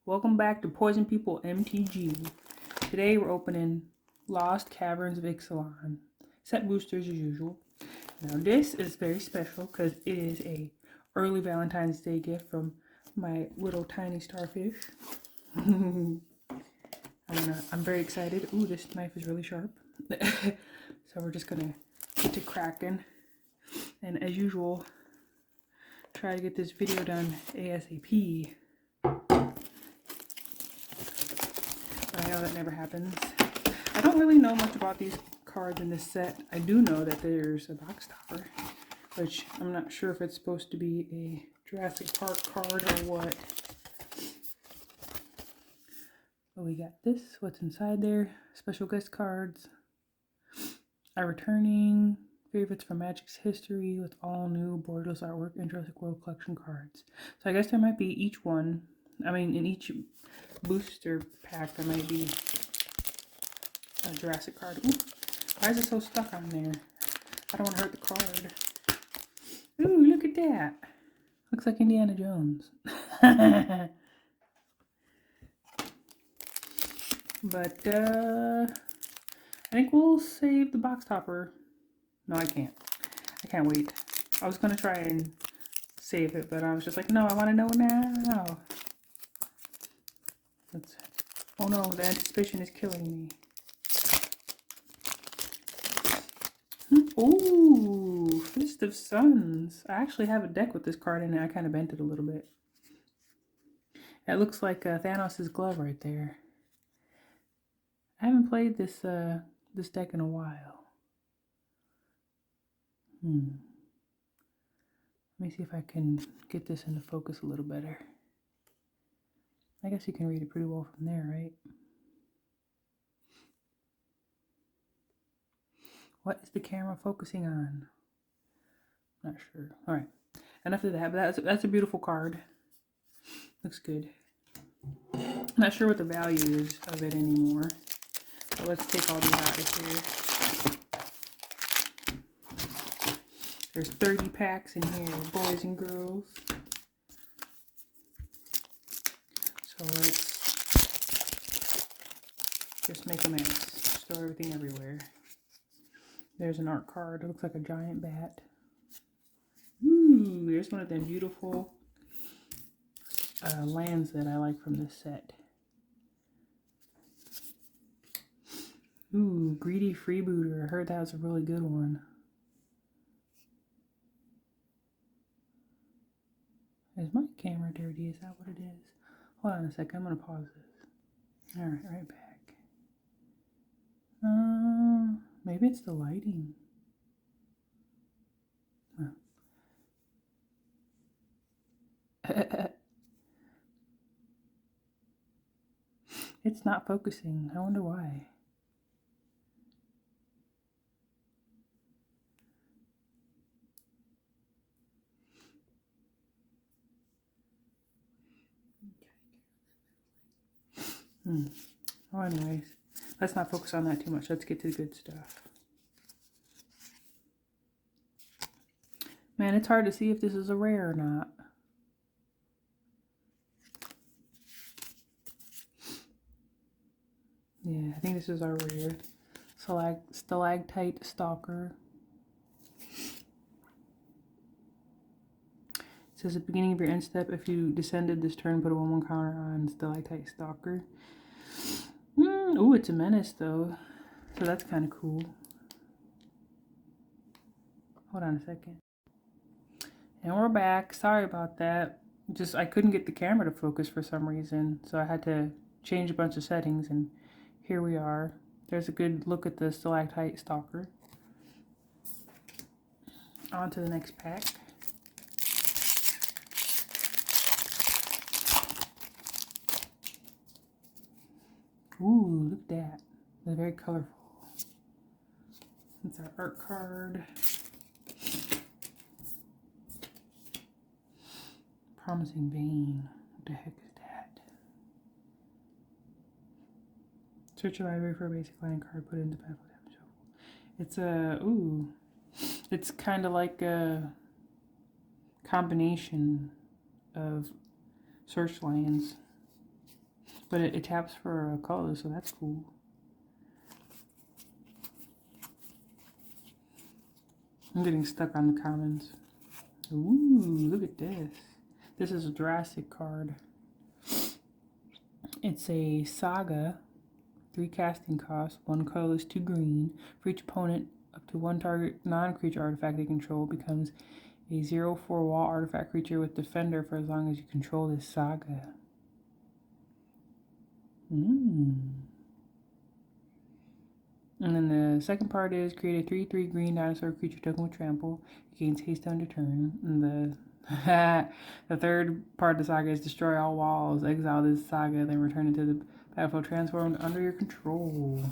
Welcome back to Poison People MTG. Today we're opening Lost Caverns of Ixalan. Set boosters as usual. Now this is very special because it is a early Valentine's Day gift from my little tiny starfish. I'm very excited. Ooh, this knife is really sharp. So we're just gonna get to cracking. And as usual, try to get this video done ASAP. I know that never happens. I don't really know much about these cards in this set. I do know that there's a box topper, which I'm not sure if it's supposed to be a Jurassic Park card or what. But we got this, what's inside there, special guest cards, our returning favorites from Magic's history with all new borderless artwork and Jurassic World collection cards. So I guess there might be each one, in each booster pack there might be a Jurassic card. Ooh, why is it so stuck on there? I don't want to hurt the card. Ooh, look at that. Looks like Indiana Jones. But I think we'll save the box topper. No, I can't. I can't wait. I was going to try and save it, but I was just like, no, I want to know now. Oh no, the anticipation is killing me. Ooh, Fist of Suns. I actually have a deck with this card in it. I kind of bent it a little bit. It looks like Thanos' glove right there. I haven't played this this deck in a while. Let me see if I can get this into focus a little better. I guess you can read it pretty well from there, right? What is the camera focusing on? Not sure. All right, enough of that. But that's a beautiful card. Looks good. I'm not sure what the value is of it anymore. So let's take all these out of here. There's 30 packs in here, boys and girls. So let's just make a mess. Store everything everywhere. There's an art card. It looks like a giant bat. Ooh, there's one of them beautiful lands that I like from this set. Ooh, Greedy Freebooter. I heard that was a really good one. Is my camera dirty? Is that what it is? Hold on a second. I'm going to pause this. Alright, right back. Maybe it's the lighting. It's not focusing. I wonder why. Well, anyways, let's not focus on that too much. Let's get to the good stuff. Man, it's hard to see if this is a rare or not. Yeah, I think this is our rare. Stalactite Stalker. It says at the beginning of your end step, if you descended this turn, put a 1/1 counter on Stalactite Stalker. Ooh, it's a menace though. So that's kind of cool. Hold on a second. And we're back. Sorry about that. Just I couldn't get the camera to focus for some reason, so I had to change a bunch of settings, and here we are. There's a good look at the Stalactite Stalker. On to the next pack. Ooh, look at that. They're very colorful. It's our art card. Promising Vein. What the heck is that? Search your library for a basic land card, put it into battle damage. It's it's kind of like a combination of search lands. But it taps for a color, so that's cool. I'm getting stuck on the commons. Ooh, look at this. This is a Jurassic card. It's a Saga. 3 casting costs, 1 colorless, 2 green. For each opponent, up to 1 target non-creature artifact they control becomes a 0/4 wall artifact creature with Defender for as long as you control this Saga. And then the second part is create a 3/3 green dinosaur creature token with trample. It gains haste on your turn. And the third part of the saga is destroy all walls, exile this saga, then return it to the battlefield transformed under your control.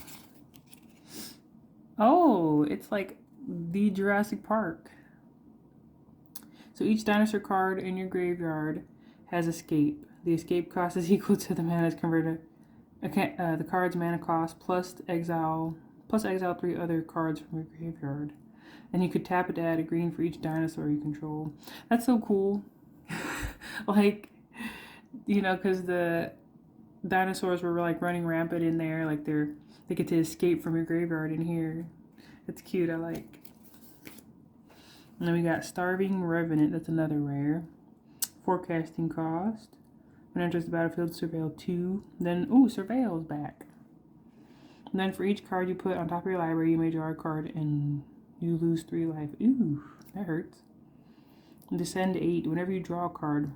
Oh, it's like the Jurassic Park. So each dinosaur card in your graveyard has escape. The escape cost is equal to the mana's converted. The card's mana cost plus exile 3 other cards from your graveyard. And you could tap it to add a green for each dinosaur you control. That's so cool. Like, you know, because the dinosaurs were like running rampant in there. Like they get to escape from your graveyard in here. It's cute, I like. And then we got Starving Revenant, that's another rare. 4 casting cost. When it enters the battlefield, Surveil 2. Then, Surveil's back. And then for each card you put on top of your library, you may draw a card and you lose 3 life. Ooh, that hurts. And Descend 8. Whenever you draw a card,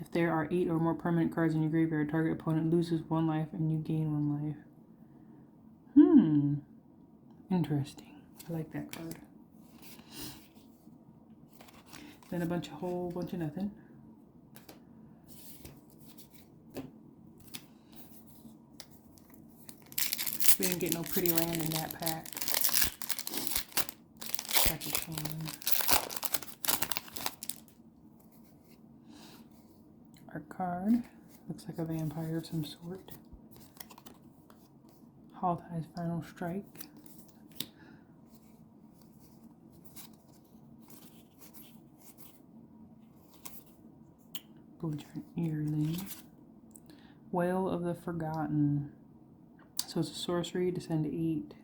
if there are 8 or more permanent cards in your graveyard, target opponent loses 1 life and you gain 1 life. Interesting. I like that card. Then a whole bunch of nothing. We didn't get no pretty land in that pack. That's a pain. Our card looks like a vampire of some sort. Haltai's Final Strike. Belligerent Earling. Whale of the Forgotten. So it's a sorcery, descend to 8.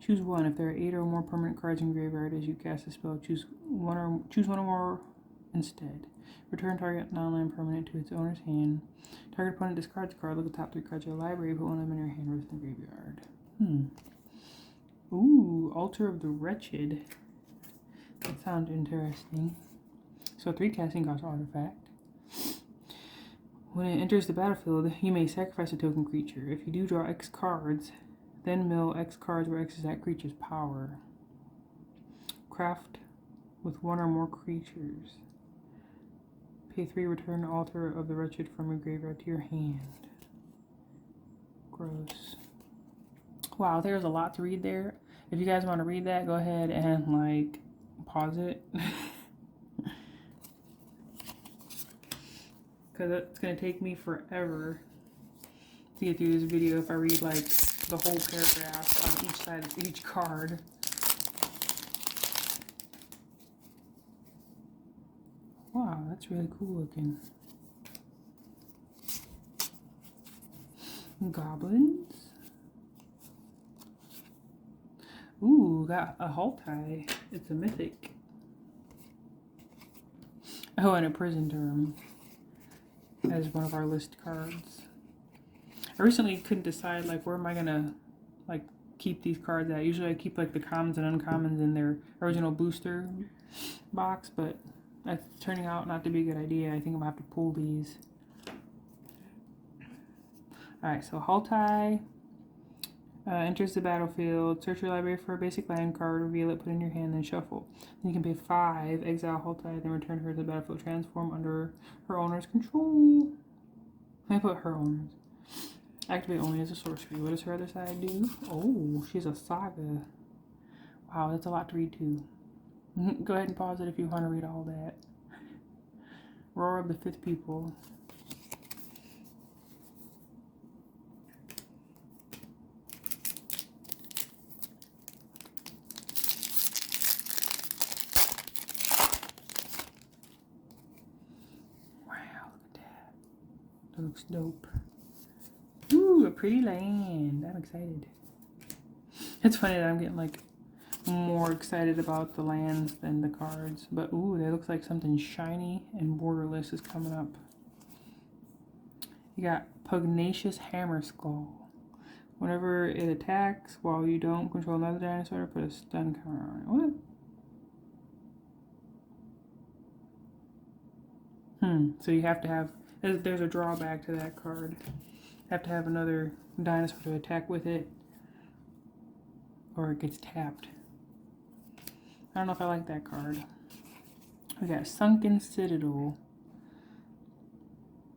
Choose 1. If there are 8 or more permanent cards in graveyard as you cast a spell, choose one or more instead. Return target non-land permanent to its owner's hand. Target opponent discards a card. Look at the top 3 cards of your library. Put one of them in your hand or in the graveyard. Ooh, Altar of the Wretched. That sounds interesting. So 3 casting cost artifact. When it enters the battlefield, you may sacrifice a token creature. If you do draw X cards, then mill X cards where X is that creature's power. Craft with 1 or more creatures. Pay 3, return Altar of the Wretched from your graveyard to your hand. Gross. Wow, there's a lot to read there. If you guys want to read that, go ahead and like pause it. Because it's going to take me forever to get through this video if I read like the whole paragraph on each side of each card. Wow, that's really cool looking. Goblins. Ooh, got a Haltai. It's a mythic. Oh, and a prison term as one of our list cards. I recently couldn't decide like where am I gonna like keep these cards at. Usually I keep like the commons and uncommons in their original booster box, but that's turning out not to be a good idea. I think I'm gonna have to pull these. Alright, so Haltai enters the battlefield. Search your library for a basic land card, reveal it, put it in your hand, then shuffle. Then you can pay 5, exile Haltai, then return her to the battlefield, transform under her owner's control. I put her owner's. Activate only as a sorcery. What does her other side do? Oh, she's a saga. Wow, that's a lot to read too. Go ahead and pause it if you want to read all that. Roar of the Fifth People. Wow, look at that. That looks dope. Ooh, a pretty land. I'm excited. It's funny that I'm getting like more excited about the lands than the cards. But ooh, that looks like something shiny and borderless is coming up. You got Pugnacious Hammer Skull. Whenever it attacks while you don't control another dinosaur, put a stun counter on it. What? So you have to have, there's a drawback to that card. You have to have another dinosaur to attack with it, or it gets tapped. I don't know if I like that card. We got Sunken Citadel.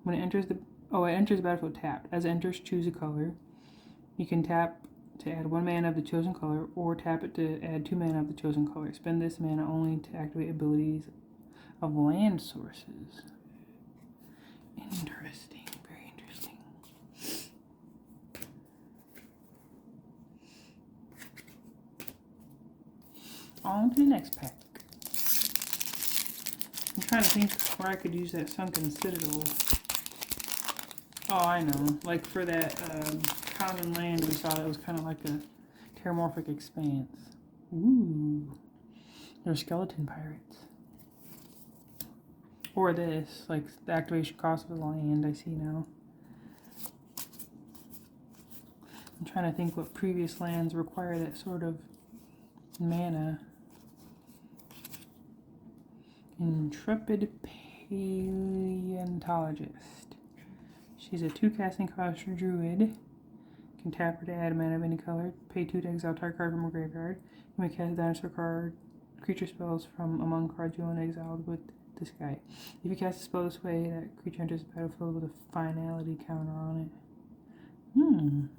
When it enters the battlefield tapped. As it enters, choose a color. You can tap to add 1 mana of the chosen color, or tap it to add 2 mana of the chosen color. Spend this mana only to activate abilities of land sources. Interesting, very interesting. On to the next pack. I'm trying to think where I could use that Sunken Citadel. Oh, I know. Like for that common land we saw that was kind of like a terramorphic expanse. Ooh. They're skeleton pirates. Or this, like the activation cost of the land, I see now. I'm trying to think what previous lands require that sort of mana. Intrepid Paleontologist. She's a 2-casting cost druid. Can tap her to add a mana of any color. Pay 2 to exile target card from her graveyard. You may cast dinosaur card, creature spells from among cards you own exiled with this guy. If you cast a spell this way, that creature enters the battlefield with a finality counter on it.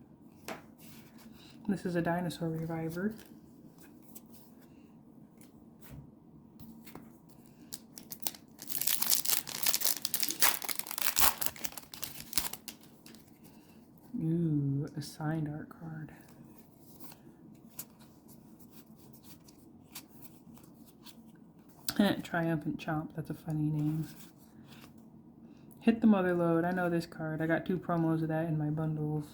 This is a dinosaur reviver. Ooh, a signed art card. Triumphant Chomp, that's a funny name. Hit the Mother Load, I know this card. I got 2 promos of that in my bundles.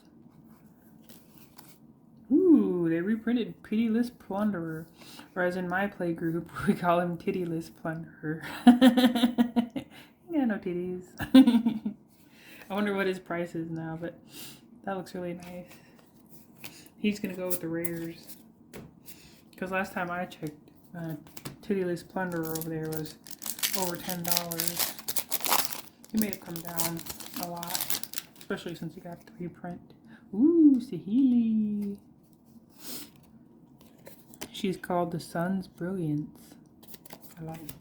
Ooh, they reprinted Pitiless Plunderer. Or as in my play group, we call him Tittyless Plunderer. Yeah, no titties. I wonder what his price is now, but that looks really nice. He's gonna go with the rares. Because last time I checked, Tittyless Plunderer over there was over $10. He may have come down a lot, especially since he got the reprint. Ooh, Sahili. She's called the Sun's Brilliance. I like.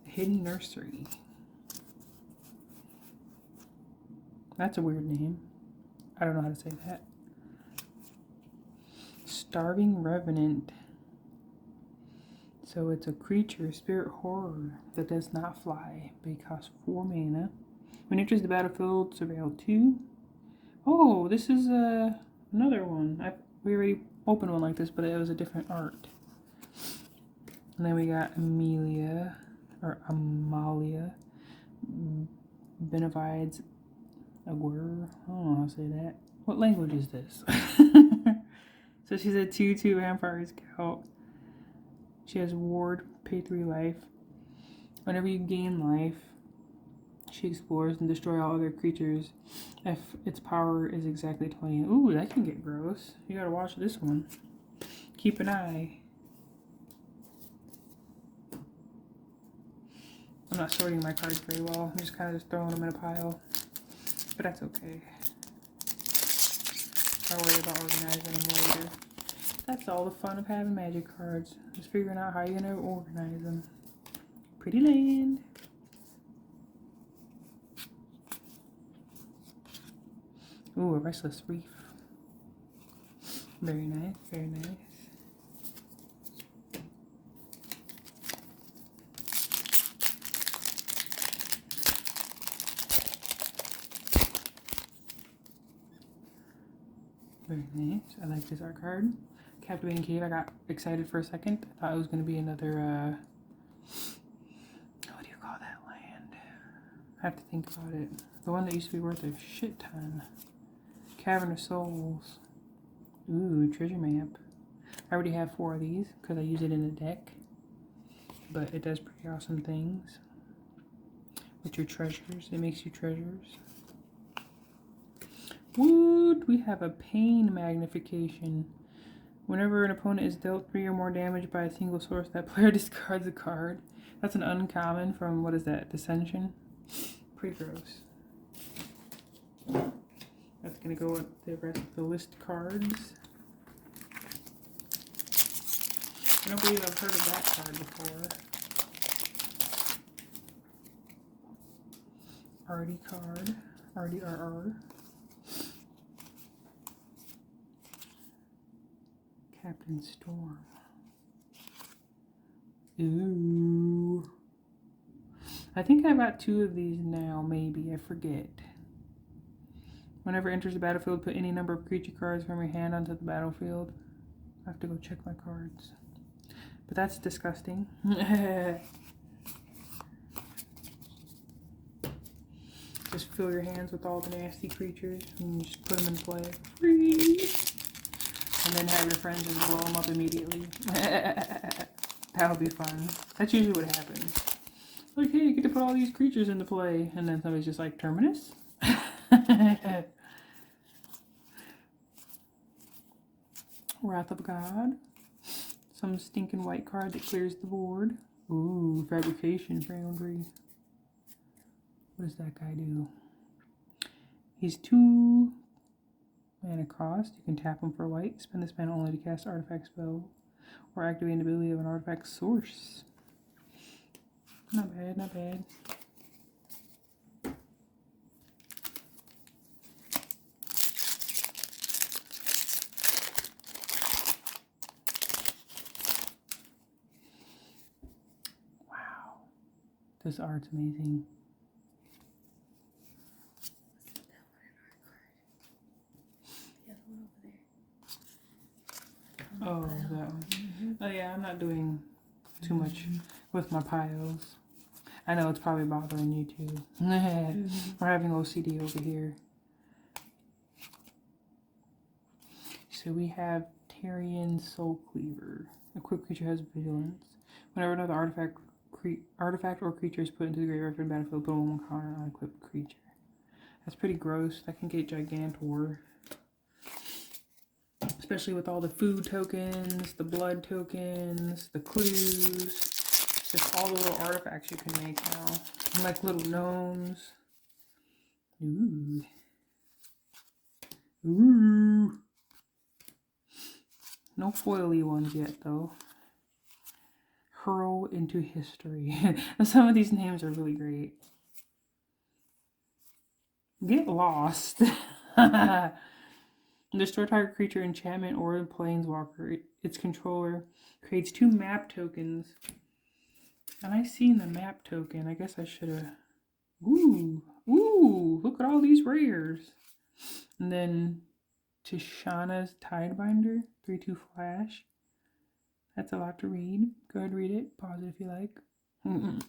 Hidden Nursery. That's a weird name. I don't know how to say that. Starving Revenant. So it's a creature, spirit horror, that does not fly, but it costs 4 mana. When it enters the battlefield, surveil 2. Oh, this is another one. We already opened one like this, but it was a different art. And then we got Amalia Benevides Aguirre. I don't know how to say that. What language is this? So she's a 2/2 Vampire Scout. She has Ward, pay 3 life. Whenever you gain life, she explores and destroys all other creatures if its power is exactly 20. Ooh, that can get gross. You gotta watch this one. Keep an eye. I'm not sorting my cards very well. I'm just kind of throwing them in a pile. But that's okay. I'll worry about organizing them later. That's all the fun of having magic cards. Just figuring out how you're going to organize them. Pretty land. Ooh, a Restless Reef. Very nice, very nice. Very nice. I like this art card. Captivating Cave. I got excited for a second. I thought it was going to be another, what do you call that land? I have to think about it. The one that used to be worth a shit ton. Cavern of Souls. Ooh, treasure map. I already have 4 of these because I use it in the deck. But it does pretty awesome things with your treasures. It makes you treasures. Woot! We have a pain magnification. Whenever an opponent is dealt 3 or more damage by a single source, that player discards a card. That's an uncommon from, what is that, Dissension? Pretty gross. That's going to go with the rest of the list cards. I don't believe I've heard of that card before. Artie card. Artie RR. Captain Storm. Ooh. I think I've got 2 of these now, maybe. I forget. Whenever enters the battlefield, put any number of creature cards from your hand onto the battlefield. I have to go check my cards. But that's disgusting. Just fill your hands with all the nasty creatures and you just put them in play. Free. And then have your friends just blow them up immediately. That would be fun. That's usually what happens. Like, hey, you get to put all these creatures into play. And then somebody's just like, Terminus? Wrath of God. Some stinking white card that clears the board. Ooh, Fabrication Foundry. What does that guy do? He's 2 mana cost. You can tap him for white. Spend this mana only to cast artifact spell or activate an ability of an artifact source. Not bad, not bad. Wow. This art's amazing. Oh, that one. Oh yeah, I'm not doing too much with my piles. I know it's probably bothering you too. We're having OCD over here. So we have Tyrian Soul Cleaver. Equipped creature has vigilance. Whenever another artifact or creature is put into the graveyard from the battlefield, put 1 counter on equipped creature. That's pretty gross. That can get Gigantor. Especially with all the food tokens, the blood tokens, the clues. Just all the little artifacts you can make now. Like little gnomes. Ooh. Ooh. No foily ones yet, though. Hurl into history. Some of these names are really great. Get lost. Destroy target creature, enchantment, or planeswalker. Its controller creates 2 map tokens. And I seen the map token. I guess I should have. Ooh. Ooh. Look at all these rares. And then Tishana's Tidebinder. 3/2 flash. That's a lot to read. Go ahead and read it. Pause it if you like. Then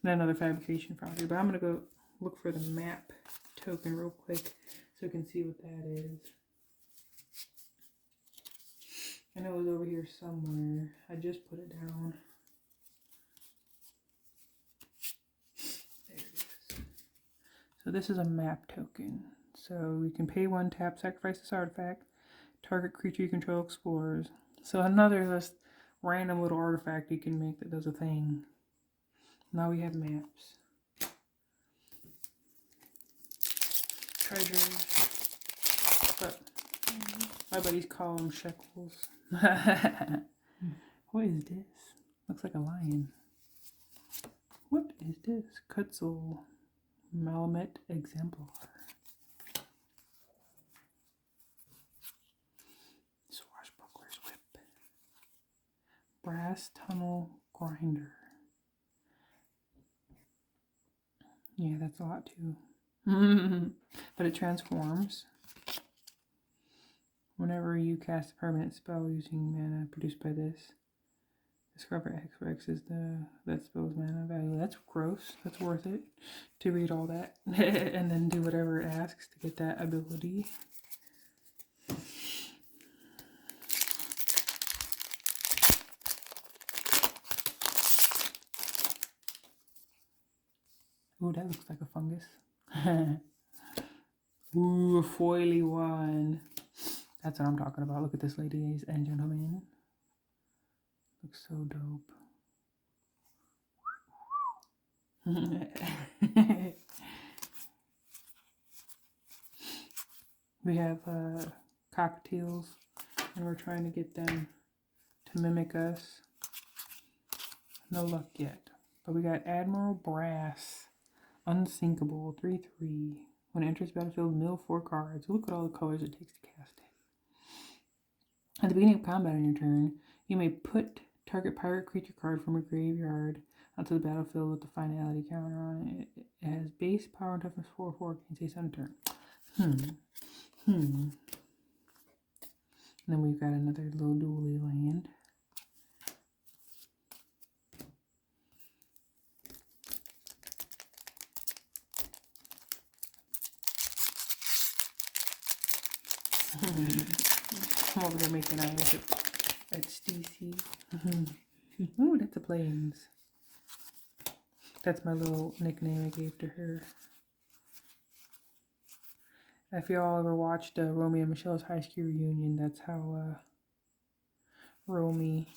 another Fabrication Foundry. But I'm going to go look for the map token real quick so you can see what that is. I know it was over here somewhere. I just put it down. There it is. So this is a map token. So we can pay 1, tap, sacrifice this artifact. Target creature you control explores. So another just random little artifact you can make that does a thing. Now we have maps. Treasures. But my buddies call them shekels. What is this? Looks like a lion. What is this? Kutzel. Malamet Exemplar. Swashbuckler's Whip. Brass Tunnel Grinder. Yeah, that's a lot too. But it transforms. Whenever you cast a permanent spell using mana produced by this, discover X, where X is that spell's mana value. That's gross. That's worth it to read all that and then do whatever it asks to get that ability. Ooh, that looks like a fungus. Ooh, a foily one. That's what I'm talking about. Look at this, ladies and gentlemen. Looks so dope. We have cockatiels, and we're trying to get them to mimic us. No luck yet. But we got Admiral Brass, Unsinkable, 3/3. When it enters battlefield, mill 4 cards. Look at all the colors it takes to cast it. At the beginning of combat on your turn, you may put target pirate creature card from a graveyard onto the battlefield with the finality counter on it. It has base power and toughness 4/4. Can you say on turn? And then we've got another little dually land. I'm over there making eyes at Stacy. Ooh, that's a Plains. That's my little nickname I gave to her. If y'all ever watched Romy and Michelle's high school reunion, that's how Romy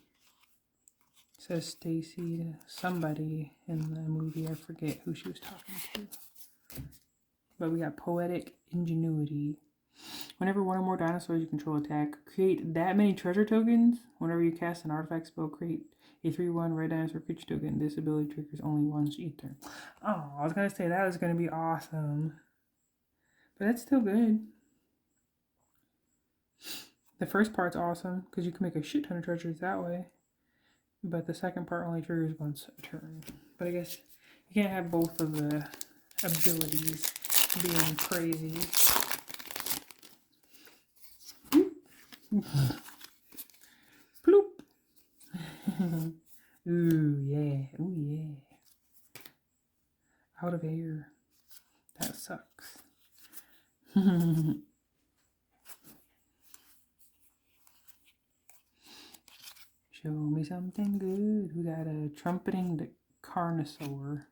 says Stacy to somebody in the movie. I forget who she was talking to. But we got Poetic Ingenuity. Whenever one or more dinosaurs you control attack, create that many treasure tokens. Whenever you cast an artifact spell, create a 3/1 red dinosaur creature token. This ability triggers only once each turn. Oh, I was going to say that was going to be awesome. But that's still good. The first part's awesome because you can make a shit ton of treasures that way. But the second part only triggers once a turn. But I guess you can't have both of the abilities being crazy. Bloop. Ooh, yeah. Ooh, yeah. Out of air. That sucks. Show me something good. We got a Trumpeting the Carnosaur.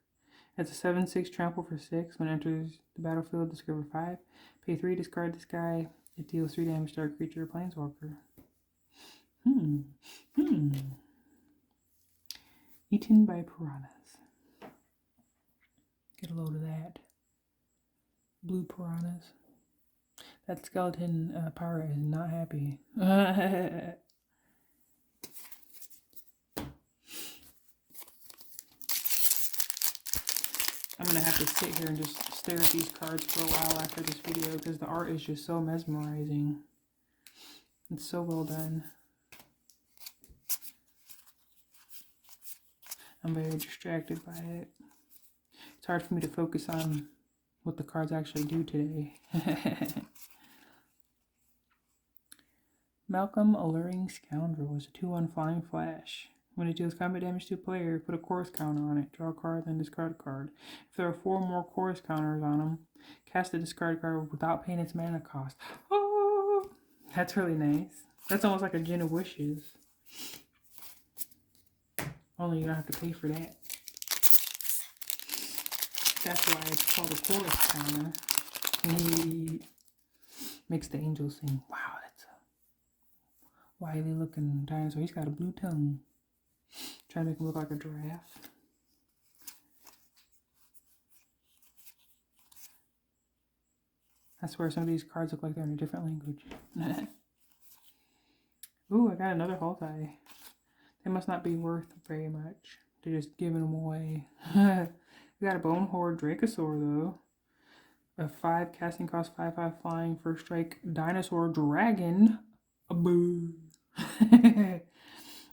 It's a 7/6 trample for 6. When it enters the battlefield, discover 5. Pay 3, discard this guy. It deals 3 damage to our creature or planeswalker. Eaten by piranhas. Get a load of that. Blue piranhas. That skeleton pirate is not happy. I'm going to have to sit here and just stare at these cards for a while after this video because the art is just so mesmerizing. It's so well done. I'm very distracted by it. It's hard for me to focus on what the cards actually do today. Malcolm Alluring Scoundrel is a 2/1 flying flash. When it deals combat damage to a player, put a chorus counter on it. Draw a card, then discard a card. If there are 4 more chorus counters on them, cast a discard card without paying its mana cost. Oh, that's really nice. That's almost like a Gin of Wishes. Only you don't have to pay for that. That's why it's called a chorus counter. Makes the angel sing. Wow, that's a wily looking dinosaur. He's got a blue tongue. Trying to make him look like a giraffe. I swear some of these cards look like they're in a different language. Ooh, I got another Hultai. They must not be worth very much. They're just giving them away. We got a Bone Horde Dracosaur though. A 5 casting cost 5/5 flying first strike dinosaur dragon. Boo.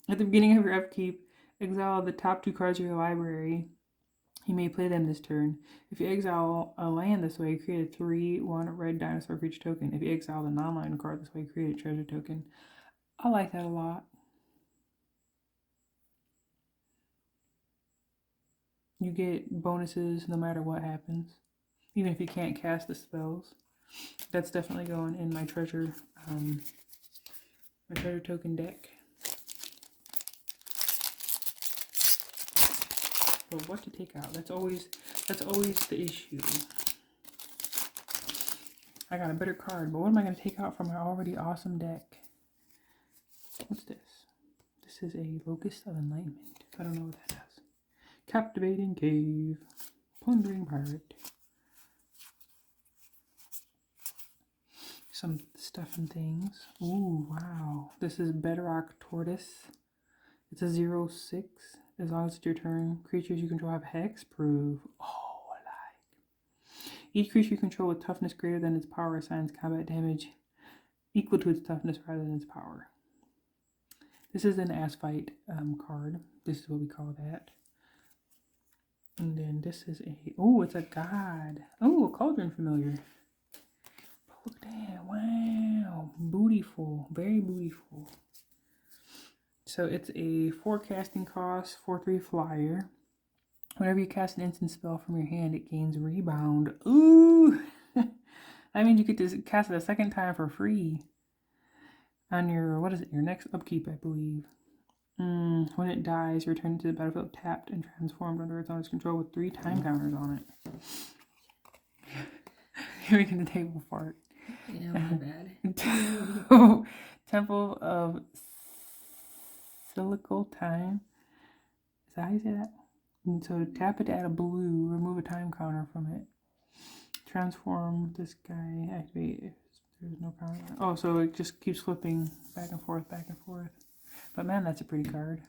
At the beginning of your upkeep, exile the top 2 cards of your library. You may play them this turn. If you exile a land this way, create a 3/1 red dinosaur creature token. If you exile the non-land card this way, create a treasure token. I like that a lot. You get bonuses no matter what happens, even if you can't cast the spells. That's definitely going in my treasure token deck. But what to take out? That's always the issue. I got a better card, but what am I going to take out from my already awesome deck? What's this? This is a Locust of Enlightenment. I don't know what that does. Captivating Cave. Plundering Pirate. Some stuff and things. Ooh, wow. This is Bedrock Tortoise. It's a 0/6. As long as it's your turn, creatures you control have hexproof. Oh, I like. Each creature you control with toughness greater than its power assigns combat damage equal to its toughness rather than its power. This is an ass fight card. This is what we call that. And then this is it's a god. Oh, a cauldron familiar. Look at that. Wow. Bootyful. Very bootyful. So it's a 4 casting cost, 4/3 flyer. Whenever you cast an instant spell from your hand, it gains rebound. Ooh! That means you get to cast it a second time for free. On your, your next upkeep, I believe. When it dies, return it to the battlefield tapped and transformed under its owner's control with 3 time counters on it. You're making the table fart. Yeah, my bad. Temple of Silical Time. Is that how you say that? And so tap it to add a blue, remove a time counter from it. Transform this guy, activate if there's no counter. Oh, so it just keeps flipping back and forth, back and forth. But man, that's a pretty card.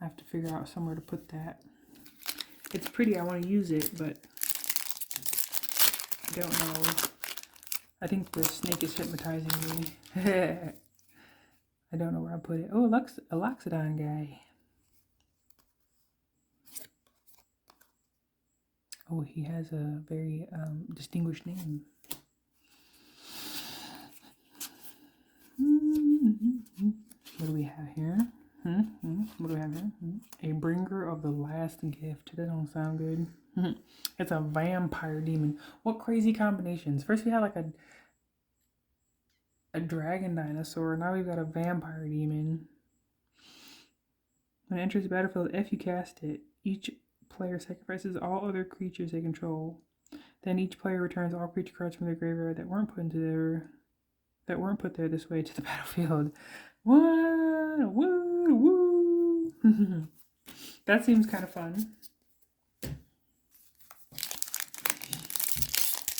I have to figure out somewhere to put that. It's pretty, I want to use it, but I don't know. I think the snake is hypnotizing me. I don't know where I put it. Oh, a Loxodon guy. Oh, he has a very distinguished name. What do we have here? What do we have here? A bringer of the last gift. That don't sound good. It's a vampire demon. What crazy combinations. First we had like a dragon dinosaur. Now we've got a vampire demon. When it enters the battlefield, if you cast it, each player sacrifices all other creatures they control. Then each player returns all creature cards from their graveyard that weren't put there this way to the battlefield. What? Woo! Woo! That seems kind of fun.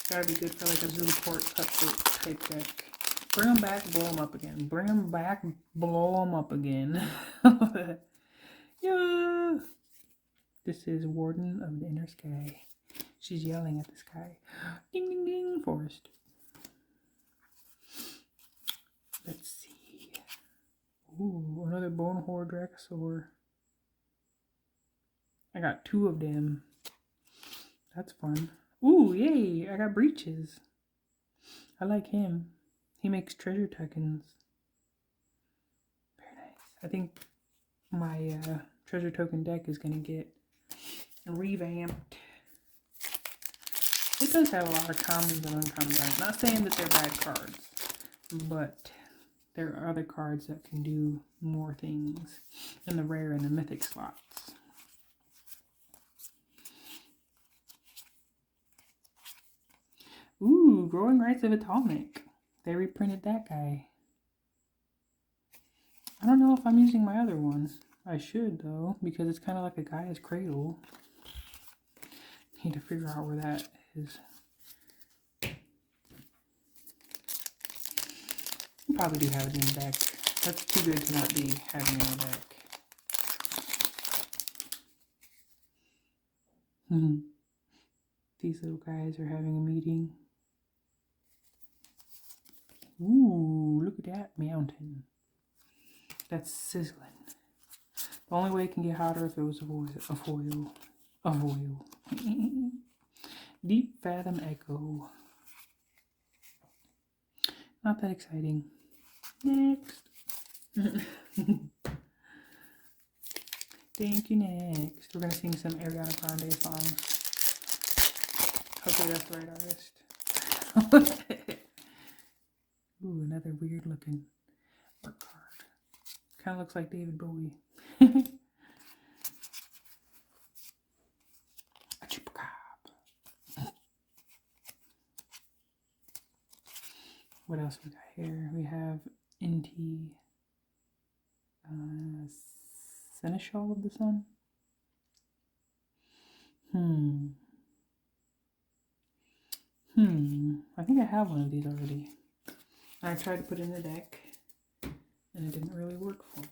Gotta be good for like a Zooport Cupcake type deck. Bring them back, blow them up again. Bring them back, blow them up again. Yeah. This is Warden of the Inner Sky. She's yelling at the sky. Ding, ding, ding, forest. Let's see. Ooh, another Bonehor Dracosaur. I got 2 of them. That's fun. Ooh, yay! I got Breeches. I like him. He makes treasure tokens. Very nice. I think my treasure token deck is going to get revamped. It does have a lot of commons and uncommons. I'm not saying that they're bad cards, but there are other cards that can do more things in the rare and the mythic slots. Ooh, Growing Rights of Atomic. They reprinted that guy. I don't know if I'm using my other one. I should, though, because it's kind of like a Gaia's Cradle. Need to figure out where that is. I probably do have it in the deck. That's too good to not be having it in the deck. These little guys are having a meeting. Ooh, look at that mountain. That's sizzling. The only way it can get hotter if it was a foil. Deep Fathom Echo. Not that exciting. Next. Thank you, next. We're going to sing some Ariana Grande songs. Hopefully that's the right artist. Ooh, another weird looking art card. Kind of looks like David Bowie. What else we got here? We have Inti Seneschal of the Sun. I think I have one of these already. I tried to put it in the deck, and it didn't really work for me.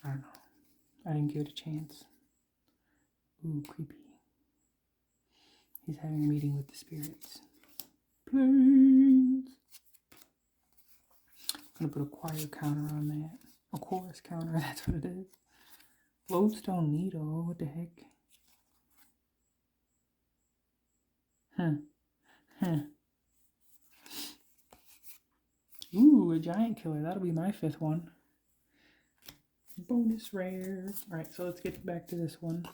I don't know. I didn't give it a chance. Ooh, creepy. He's having a meeting with the spirits. Planes. I'm gonna put a choir counter on that. A chorus counter, that's what it is. Lodestone needle, what the heck? Ooh, a giant killer. That'll be my 5th one. Bonus rare. Alright, so let's get back to this one.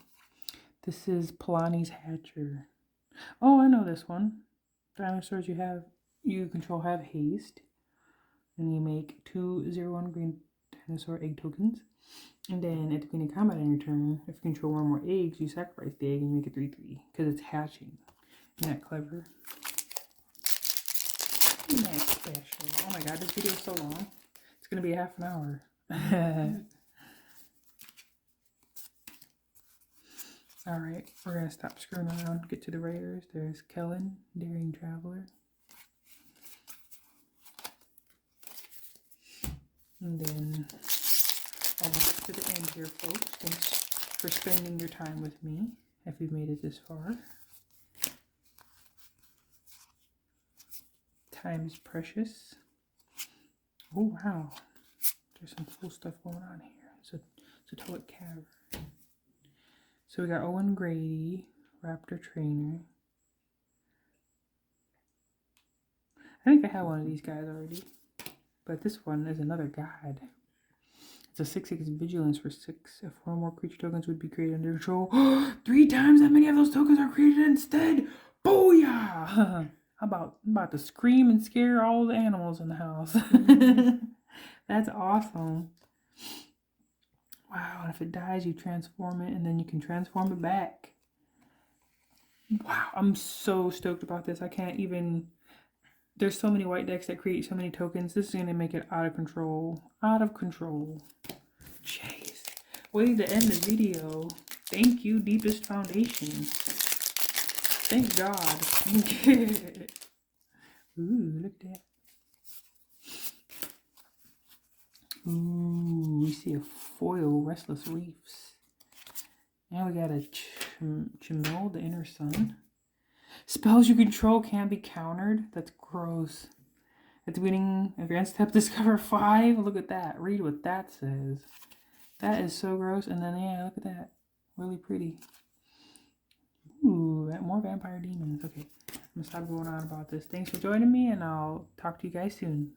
This is Polani's Hatcher. Oh, I know this one. Dinosaurs you control have haste. And you make 2 0/1 green dinosaur egg tokens. And then at the beginning of combat on your turn, if you control 1 more eggs, you sacrifice the egg and you make it 3/3. Because it's hatching. Isn't that clever? Isn't that special? Oh my god, this video is so long. It's going to be half an hour. Alright, we're going to stop screwing around, get to the rares. There's Kellen, Daring Traveler. And then almost to the end here, folks. Thanks for spending your time with me, if you've made it this far. Time is precious. Oh, wow. There's some cool stuff going on here. It's a toilet cavern. So we got Owen Grady, Raptor Trainer. I think I have one of these guys already. But this one is another god. It's a 6/6 vigilance for 6. If 4 more creature tokens would be created under control, 3 times that many of those tokens are created instead. Booyah! I'm about to scream and scare all the animals in the house. That's awesome. Wow, and if it dies, you transform it, and then you can transform it back. Wow, I'm so stoked about this. I can't even... There's so many white decks that create so many tokens. This is going to make it out of control. Out of control. Jeez. Way to end the video. Thank you, Deepest Foundation. Thank God. Ooh, look at that. Ooh, we see a foil, Restless Reefs. Now we got a Chimel, the Inner Sun. Spells you control can't be countered. That's gross. At the beginning of your end step, discover 5. Look at that. Read what that says. That is so gross. And then, yeah, look at that. Really pretty. Ooh, more vampire demons. Okay, I'm gonna stop going on about this. Thanks for joining me, and I'll talk to you guys soon.